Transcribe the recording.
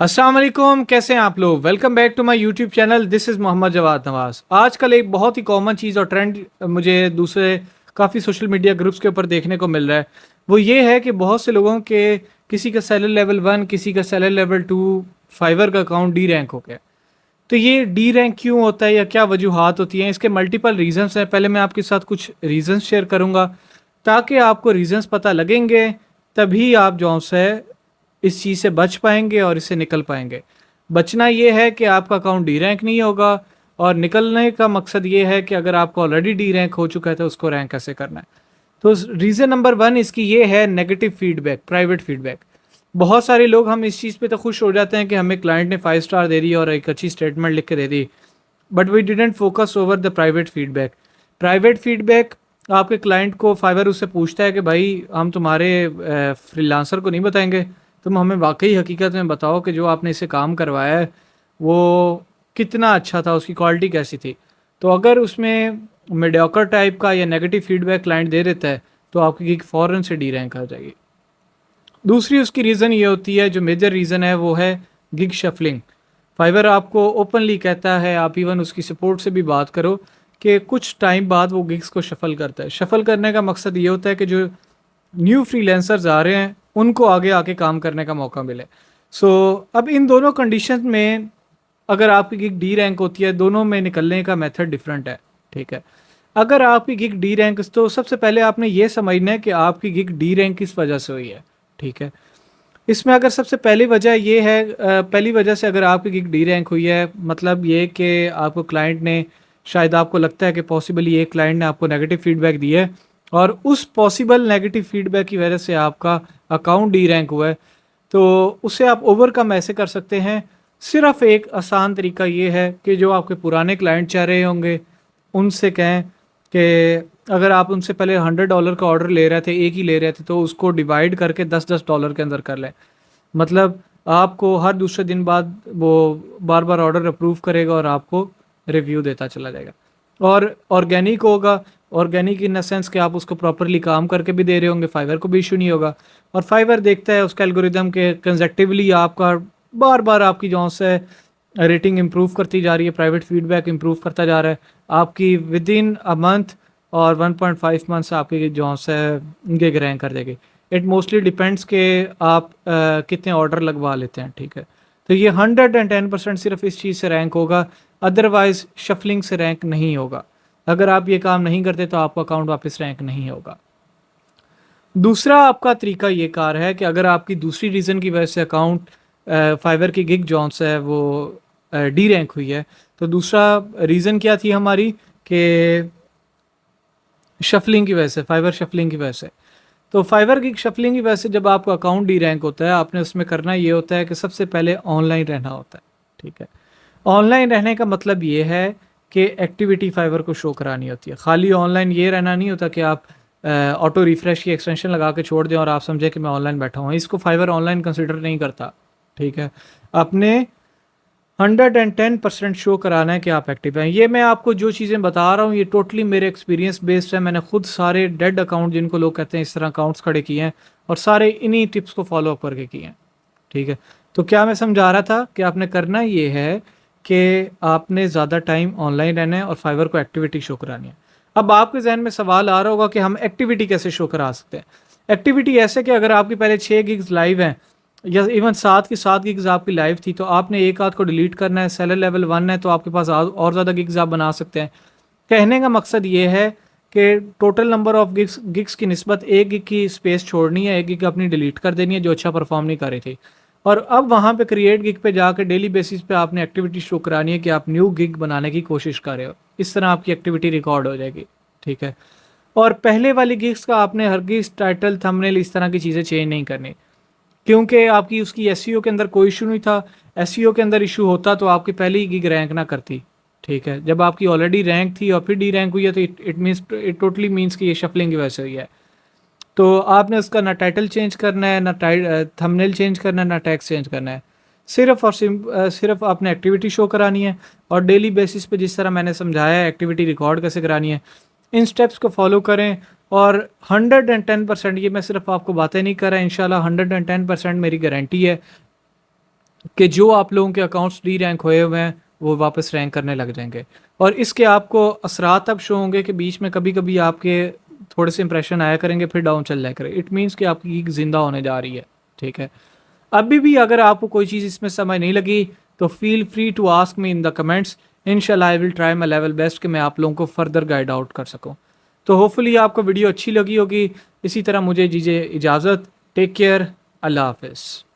अस्सलाम वालेकुम, कैसे हैं आप लोग। Welcome back to my YouTube channel. This is Mohammad Jawad Nawaz. आजकल एक बहुत ही कॉमन चीज़ और ट्रेंड मुझे दूसरे काफ़ी सोशल मीडिया ग्रुप्स के ऊपर देखने को मिल रहा है। वो ये है कि बहुत से लोगों के किसी का सेलर लेवल 1, किसी का सेलर लेवल 2, फाइवर का अकाउंट डी रैंक हो गया। तो ये डी रैंक क्यों होता है या क्या वजूहात होती हैं? इसके मल्टीपल रीजंस हैं। पहले मैं आपके साथ कुछ रीजंस शेयर करूंगा ताकि आपको रीजंस पता लगेंगे, तभी आप जो है इस चीज़ से बच पाएंगे और इससे निकल पाएंगे। बचना ये है कि आपका अकाउंट डी रैंक नहीं होगा, और निकलने का मकसद ये है कि अगर आपको ऑलरेडी डी रैंक हो चुका है तो उसको रैंक कैसे करना है। तो रीज़न नंबर 1 इसकी ये है नेगेटिव फीडबैक, प्राइवेट फीडबैक। बहुत सारे लोग हम इस चीज़ पे तो खुश हो जाते हैं कि हमें क्लाइंट ने 5 स्टार दे दी और एक अच्छी स्टेटमेंट लिख के दे दी, but we didn't focus over the private feedback. Private feedback आपके क्लाइंट को फाइवर उससे पूछता है कि भाई हम तुम्हारे फ्रीलांसर को नहीं बताएंगे, तुम हमें वाकई हकीकत में बताओ कि जो आपने इससे काम करवाया है वो कितना अच्छा था, उसकी क्वालिटी कैसी थी। तो अगर उसमें मीडियोकर टाइप का या नेगेटिव फीडबैक क्लाइंट दे देता है तो आपकी गिग फ़ौरन से डी रैंक आ जाएगी। दूसरी उसकी रीज़न ये होती है, जो मेजर रीज़न है वो है गिग शफलिंग। फाइवर आपको ओपनली कहता है, आप इवन उसकी सपोर्ट से भी बात करो, कि कुछ टाइम बाद वो गिग्स को शफल करता है। शफल करने का मकसद ये होता है कि जो न्यू फ्रीलांसर्स आ रहे हैं उनको आगे आके काम करने का मौका मिले। सो अब इन दोनों कंडीशन में अगर आपकी गिग डी रैंक होती है, दोनों में निकलने का मेथड डिफरेंट है। ठीक है, अगर आपकी गिग डी रैंक, तो सबसे पहले आपने ये समझना है कि आपकी गिग डी रैंक किस वजह से हुई है। ठीक है, इसमें अगर सबसे पहली वजह ये है, पहली वजह से अगर आपकी गिग डी रैंक हुई है, मतलब ये कि आपको क्लाइंट ने, शायद आपको लगता है कि पॉसिबली एक क्लाइंट ने आपको नेगेटिव फीडबैक दिया है और उस पॉसिबल नेगेटिव फीडबैक की वजह से आपका अकाउंट डी रैंक हुआ है, तो उसे आप ओवरकम ऐसे कर सकते हैं। सिर्फ एक आसान तरीका ये है कि जो आपके पुराने क्लाइंट चाह रहे होंगे उनसे कहें कि अगर आप उनसे पहले $100 का ऑर्डर ले रहे थे, एक ही ले रहे थे, तो उसको डिवाइड करके 10-10 डॉलर के अंदर कर लें। मतलब आपको हर दूसरे दिन बाद वो बार बार ऑर्डर अप्रूव करेगा और आपको रिव्यू देता चला जाएगा। और ऑर्गेनिक होगा, ऑर्गेनिक इन द सेंस कि आप उसको प्रॉपरली काम करके भी दे रहे होंगे, फाइवर को भी इशू नहीं होगा। और फाइवर देखता है उसका एल्गोरिदम के कंजेक्टिवली आपका बार बार आपकी जो है रेटिंग इंप्रूव करती जा रही है, प्राइवेट फीडबैक इंप्रूव करता जा रहा है। आपकी विद इन अ मंथ और 1.5 मंथ्स आपकी जो है गिग रैंक कर देगी। इट मोस्टली डिपेंड्स कि आप कितने ऑर्डर लगवा लेते हैं। ठीक है, तो ये 110% सिर्फ इस चीज़ से रैंक होगा, अदरवाइज शफलिंग से रैंक नहीं होगा। अगर आप ये काम नहीं करते तो आपका अकाउंट वापस रैंक नहीं होगा। दूसरा आपका तरीका ये कार है कि अगर आपकी दूसरी रीज़न की वजह से अकाउंट फाइवर की गिग जॉन्स है वो डी रैंक हुई है, तो दूसरा रीज़न क्या थी हमारी, कि शफलिंग की वजह से, फाइवर शफलिंग की वजह से। तो फाइवर की शफलिंग की वजह से जब आपका अकाउंट डी रैंक होता है, आपने उसमें करना ये होता है कि सबसे पहले ऑनलाइन रहना होता है। ठीक है, ऑनलाइन रहने का मतलब ये है कि एक्टिविटी फाइवर को शो करानी होती है। खाली ऑनलाइन ये रहना नहीं होता कि आप ऑटो रिफ्रेश की एक्सटेंशन लगा के छोड़ दें और आप समझें कि मैं ऑनलाइन बैठा हूँ, इसको फाइवर ऑनलाइन कंसिडर नहीं करता। ठीक है, आपने 110% शो कराना है कि आप एक्टिव हैं। ये मैं आपको जो चीज़ें बता रहा हूँ ये टोटली मेरे एक्सपीरियंस बेस्ड है। मैंने खुद सारे डेड अकाउंट, जिनको लोग कहते हैं इस तरह अकाउंट्स, खड़े किए हैं और सारे इन्हीं टिप्स को फॉलो अप करके किए हैं। ठीक है, तो क्या मैं समझा रहा था कि आपने करना ये है कि आपने ज़्यादा टाइम ऑनलाइन रहना है और फाइवर को एक्टिविटी शो करानी है। अब आपके जहन में सवाल आ रहा होगा कि हम एक्टिविटी कैसे शो करा सकते हैं। एक्टिविटी ऐसे कि अगर आपकी पहले 6 गिग्स लाइव हैं या इवन 7 की 7 गिग्स आपकी लाइव थी, तो आपने एक आध को डिलीट करना है, सेलर लेवल 1 है तो आपके पास और ज़्यादा गिग्स आप बना सकते हैं। कहने का मकसद ये है कि total number of gigs gigs की निस्बत एक गिग की स्पेस छोड़नी है, एक गिग अपनी डिलीट कर देनी है जो अच्छा परफॉर्म नहीं कर रही थी, और अब वहाँ पे क्रिएट गिग पे जाकर डेली बेसिस पे आपने एक्टिविटी शो करानी है कि आप न्यू गिग बनाने की कोशिश कर रहे हो। इस तरह आपकी एक्टिविटी रिकॉर्ड हो जाएगी। ठीक है, और पहले वाली गिग्स का आपने हरगिज़ टाइटल, थंबनेल, इस तरह की चीज़ें चेंज नहीं करनी, क्योंकि आपकी उसकी एसईओ के अंदर कोई इशू नहीं था। एसईओ के अंदर इशू होता तो आपकी पहली ही गिग रैंक ना करती। ठीक है, जब आपकी ऑलरेडी रैंक थी और फिर डी रैंक हुई है तो इट टोटली मीन्स कि ये शफलिंग की वजह से हुई है। तो आपने उसका ना टाइटल चेंज करना है, ना थंबनेल चेंज करना है, ना टैक्स चेंज करना है। सिर्फ और सिर्फ आपने एक्टिविटी शो करानी है और डेली बेसिस पे जिस तरह मैंने समझाया है एक्टिविटी रिकॉर्ड कैसे करानी है, इन स्टेप्स को फॉलो करें। और 110%, ये मैं सिर्फ आपको बातें नहीं कर रहा, इंशाल्लाह 110% मेरी गारंटी है कि जो आप लोगों के अकाउंट्स डी रैंक हुए हुए हैं वो वापस रैंक करने लग जाएंगे। और इसके आपको असरात अब शो होंगे कि बीच में कभी कभी आपके थोड़े से इंप्रेशन आया करेंगे, फिर डाउन चल जाया करें। इट मीन्स कि आपकी गीक जिंदा होने जा रही है। ठीक है, अभी भी अगर आपको कोई चीज़ इसमें समझ नहीं लगी तो feel free to ask me in the comments. इंशाल्लाह I will try my level best कि मैं आप लोगों को फर्दर गाइड आउट कर सकूं। तो होपफुली आपको वीडियो अच्छी लगी होगी। इसी तरह मुझे दीजिए इजाज़त। Take care. अल्लाह हाफिज़।